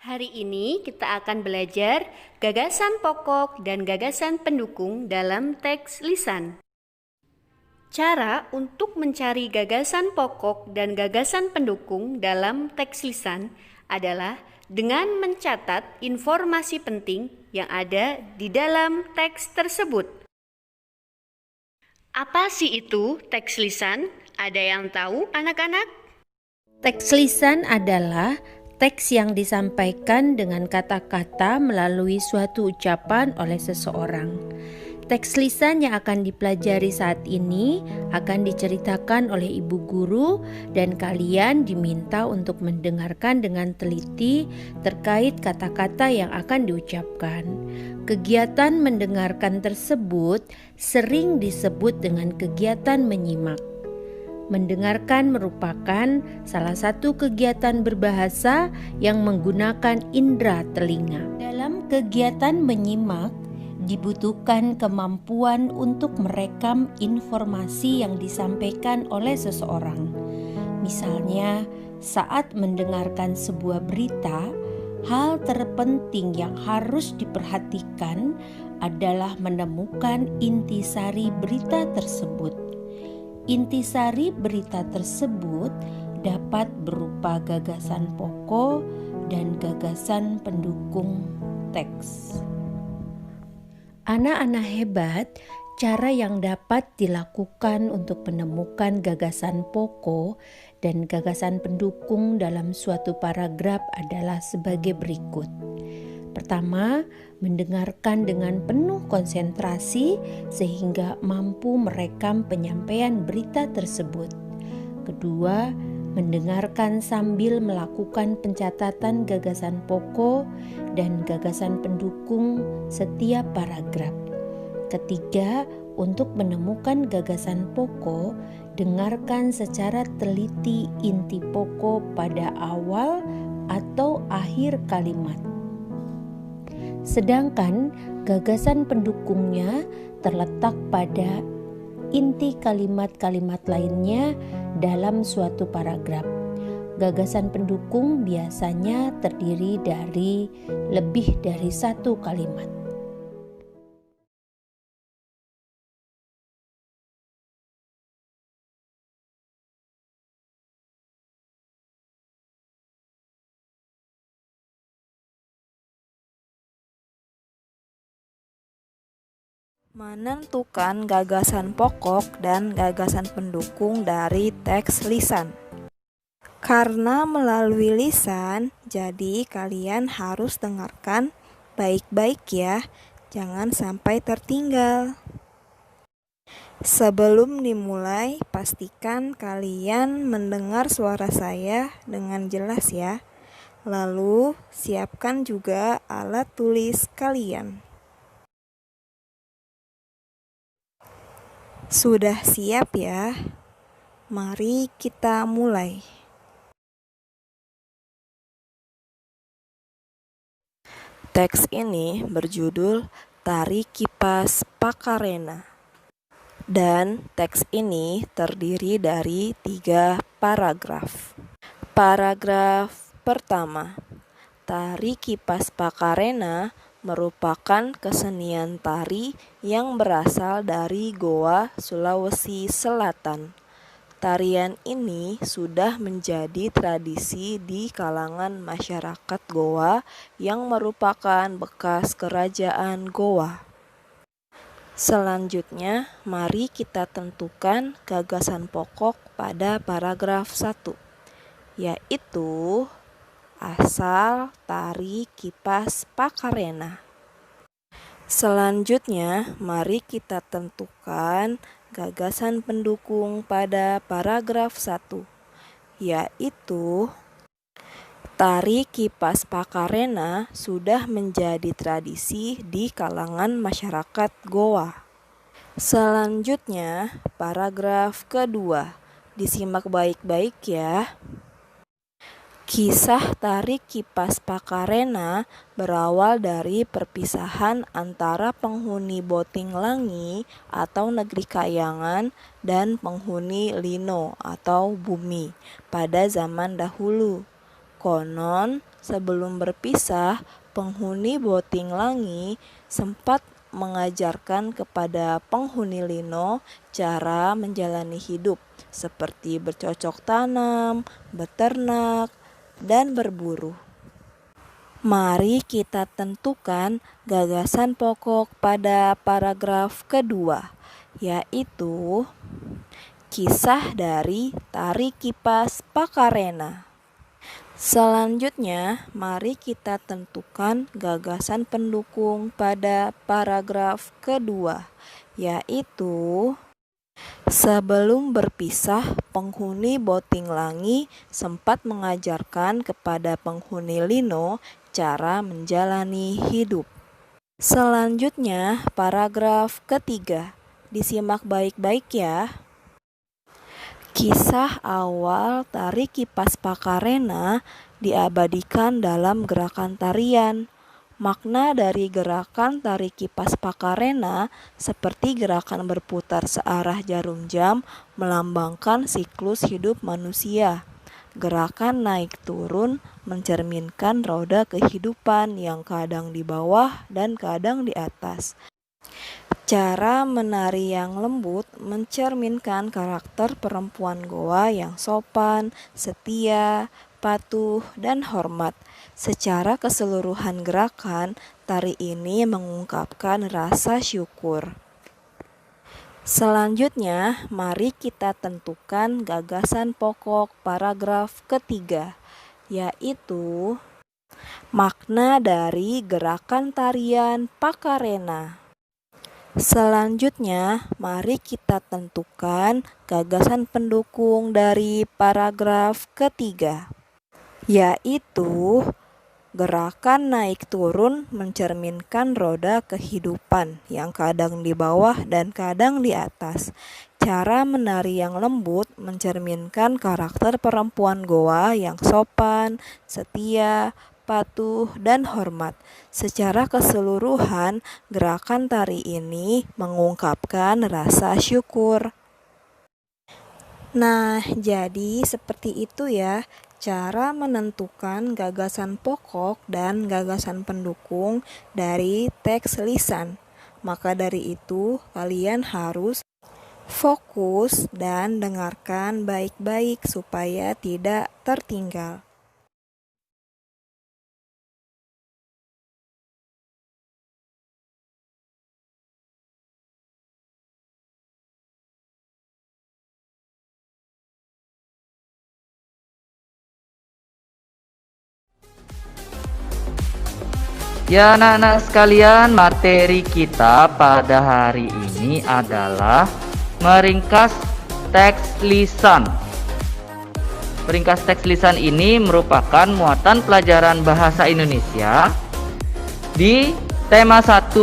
Hari ini kita akan belajar gagasan pokok dan gagasan pendukung dalam teks lisan. Cara untuk mencari gagasan pokok dan gagasan pendukung dalam teks lisan adalah dengan mencatat informasi penting yang ada di dalam teks tersebut. Apa sih itu teks lisan? Ada yang tahu, anak-anak? Teks lisan adalah teks yang disampaikan dengan kata-kata melalui suatu ucapan oleh seseorang. Teks lisan yang akan dipelajari saat ini akan diceritakan oleh ibu guru dan kalian diminta untuk mendengarkan dengan teliti terkait kata-kata yang akan diucapkan. Kegiatan mendengarkan tersebut sering disebut dengan kegiatan menyimak. Mendengarkan merupakan salah satu kegiatan berbahasa yang menggunakan indera telinga. Dalam kegiatan menyimak, dibutuhkan kemampuan untuk merekam informasi yang disampaikan oleh seseorang. Misalnya, saat mendengarkan sebuah berita, hal terpenting yang harus diperhatikan adalah menemukan intisari berita tersebut. Intisari berita tersebut dapat berupa gagasan pokok dan gagasan pendukung teks. Anak-anak hebat, cara yang dapat dilakukan untuk menemukan gagasan pokok dan gagasan pendukung dalam suatu paragraf adalah sebagai berikut. Pertama, mendengarkan dengan penuh konsentrasi sehingga mampu merekam penyampaian berita tersebut. Kedua, mendengarkan sambil melakukan pencatatan gagasan pokok dan gagasan pendukung setiap paragraf. Ketiga, untuk menemukan gagasan pokok, dengarkan secara teliti inti pokok pada awal atau akhir kalimat. Sedangkan gagasan pendukungnya terletak pada inti kalimat-kalimat lainnya dalam suatu paragraf. Gagasan pendukung biasanya terdiri dari lebih dari satu kalimat. Menentukan gagasan pokok dan gagasan pendukung dari teks lisan. Karena melalui lisan, jadi kalian harus dengarkan baik-baik ya, jangan sampai tertinggal. Sebelum dimulai, pastikan kalian mendengar suara saya dengan jelas ya. Lalu, siapkan juga alat tulis kalian. Sudah siap ya? Mari kita mulai. Teks ini berjudul Tari Kipas Pakarena. Dan teks ini terdiri dari 3 paragraf. Paragraf pertama. Tari Kipas Pakarena merupakan kesenian tari yang berasal dari Goa, Sulawesi Selatan. Tarian ini sudah menjadi tradisi di kalangan masyarakat Goa yang merupakan bekas kerajaan Goa. Selanjutnya, mari kita tentukan gagasan pokok pada paragraf 1, yaitu asal tari kipas pakarena. Selanjutnya, mari kita tentukan gagasan pendukung pada paragraf 1, yaitu tari kipas pakarena sudah menjadi tradisi di kalangan masyarakat Goa. Selanjutnya, paragraf kedua. Disimak baik-baik ya. Kisah tari kipas pakarena berawal dari perpisahan antara penghuni Botinglangi atau negeri Kayangan dan penghuni Lino atau bumi pada zaman dahulu. Konon, sebelum berpisah, penghuni Botinglangi sempat mengajarkan kepada penghuni Lino cara menjalani hidup seperti bercocok tanam, beternak, dan berburu. Mari kita tentukan gagasan pokok pada paragraf kedua, yaitu kisah dari Tari Kipas Pakarena. Selanjutnya, mari kita tentukan gagasan pendukung pada paragraf kedua, yaitu sebelum berpisah, penghuni Botinglangi sempat mengajarkan kepada penghuni Lino cara menjalani hidup. Selanjutnya, paragraf ketiga. Disimak baik-baik ya. Kisah awal Tari Kipas Pakarena diabadikan dalam gerakan tarian. Makna dari gerakan Tari Kipas Pakarena seperti gerakan berputar searah jarum jam melambangkan siklus hidup manusia. Gerakan naik turun mencerminkan roda kehidupan yang kadang di bawah dan kadang di atas. Cara menari yang lembut mencerminkan karakter perempuan Goa yang sopan, setia, patuh, dan hormat. Secara keseluruhan gerakan, tari ini mengungkapkan rasa syukur. Selanjutnya, mari kita tentukan gagasan pokok paragraf ketiga, yaitu makna dari gerakan tarian Pakarena. Selanjutnya, mari kita tentukan gagasan pendukung dari paragraf ketiga, yaitu gerakan naik turun mencerminkan roda kehidupan yang kadang di bawah dan kadang di atas. Cara menari yang lembut mencerminkan karakter perempuan Goa yang sopan, setia, patuh, dan hormat. Secara keseluruhan, gerakan tari ini mengungkapkan rasa syukur. Nah, jadi seperti itu ya cara menentukan gagasan pokok dan gagasan pendukung dari teks lisan. Maka dari itu, kalian harus fokus dan dengarkan baik-baik supaya tidak tertinggal. Ya anak-anak sekalian, materi kita pada hari ini adalah meringkas teks lisan. Meringkas teks lisan ini merupakan muatan pelajaran bahasa Indonesia di tema 1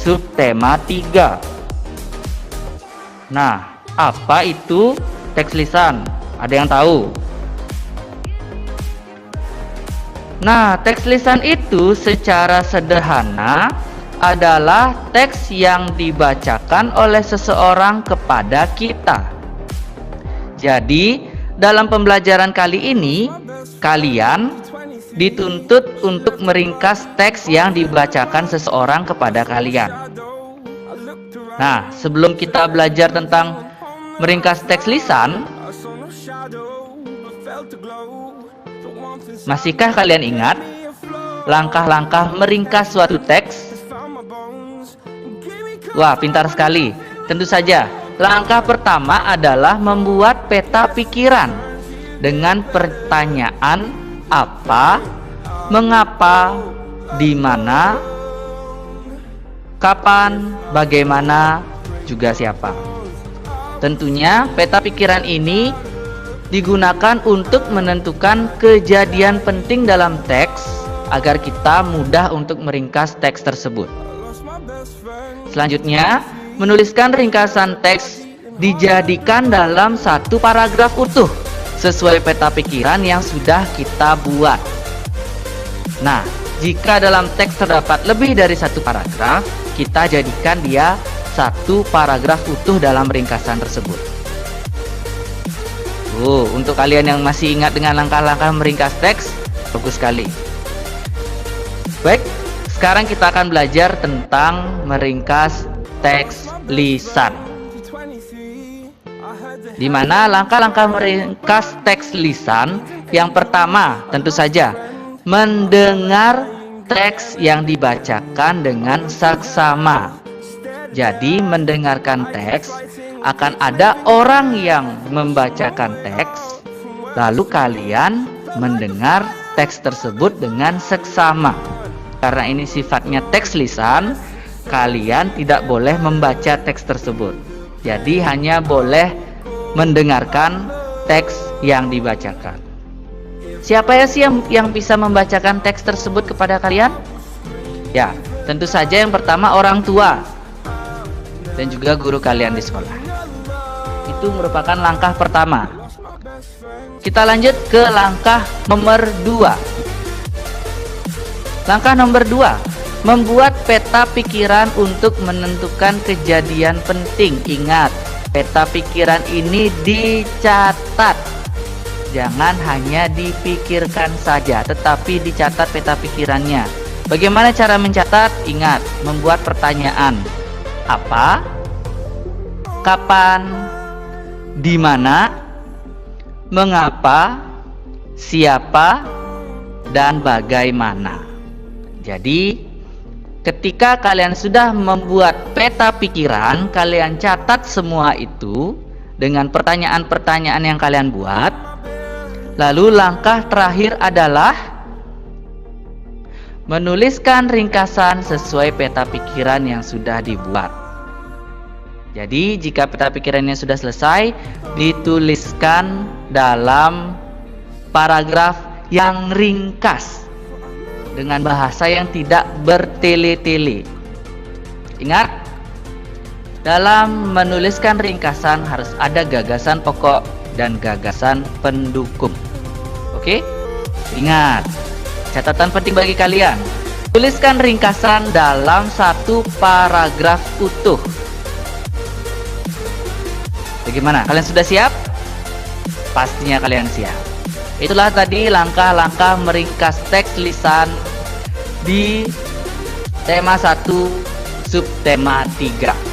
subtema 3. Nah, apa itu teks lisan? Ada yang tahu? Nah, teks lisan itu secara sederhana adalah teks yang dibacakan oleh seseorang kepada kita. Jadi, dalam pembelajaran kali ini, kalian dituntut untuk meringkas teks yang dibacakan seseorang kepada kalian. Nah, sebelum kita belajar tentang meringkas teks lisan, masihkah kalian ingat langkah-langkah meringkas suatu teks? Wah, pintar sekali. Tentu saja, langkah pertama adalah membuat peta pikiran dengan pertanyaan apa, mengapa, di mana, kapan, bagaimana, juga siapa. Tentunya peta pikiran ini digunakan untuk menentukan kejadian penting dalam teks agar kita mudah untuk meringkas teks tersebut. Selanjutnya, menuliskan ringkasan teks dijadikan dalam satu paragraf utuh sesuai peta pikiran yang sudah kita buat. Nah, jika dalam teks terdapat lebih dari satu paragraf, kita jadikan dia satu paragraf utuh dalam ringkasan tersebut. Untuk kalian yang masih ingat dengan langkah-langkah meringkas teks, Bagus sekali. Baik, sekarang kita akan belajar tentang meringkas teks lisan. Di mana langkah-langkah meringkas teks lisan? Yang pertama, tentu saja mendengar teks yang dibacakan dengan saksama. Jadi, mendengarkan teks akan ada orang yang membacakan teks, lalu kalian mendengar teks tersebut dengan seksama. Karena ini sifatnya teks lisan, kalian tidak boleh membaca teks tersebut. Jadi hanya boleh mendengarkan teks yang dibacakan. Siapa ya sih yang bisa membacakan teks tersebut kepada kalian? Ya, tentu saja yang pertama orang tua dan juga guru kalian di sekolah. Itu merupakan langkah pertama. Kita lanjut ke langkah nomor 2. Langkah nomor 2, membuat peta pikiran untuk menentukan kejadian penting. Ingat, peta pikiran ini dicatat. Jangan hanya dipikirkan saja, tetapi dicatat peta pikirannya. Bagaimana cara mencatat? Ingat, membuat pertanyaan. Apa? Kapan? Di mana? Mengapa? Siapa? Dan bagaimana? Jadi, ketika kalian sudah membuat peta pikiran, kalian catat semua itu dengan pertanyaan-pertanyaan yang kalian buat. Lalu langkah terakhir adalah menuliskan ringkasan sesuai peta pikiran yang sudah dibuat. Jadi, jika peta pikirannya sudah selesai, dituliskan dalam paragraf yang ringkas dengan bahasa yang tidak bertele-tele. Ingat, dalam menuliskan ringkasan harus ada gagasan pokok dan gagasan pendukung. Oke? Ingat, catatan penting bagi kalian. Tuliskan ringkasan dalam satu paragraf utuh. Bagaimana? Kalian sudah siap? Pastinya kalian siap. Itulah tadi langkah-langkah meringkas teks lisan di tema 1 subtema 3.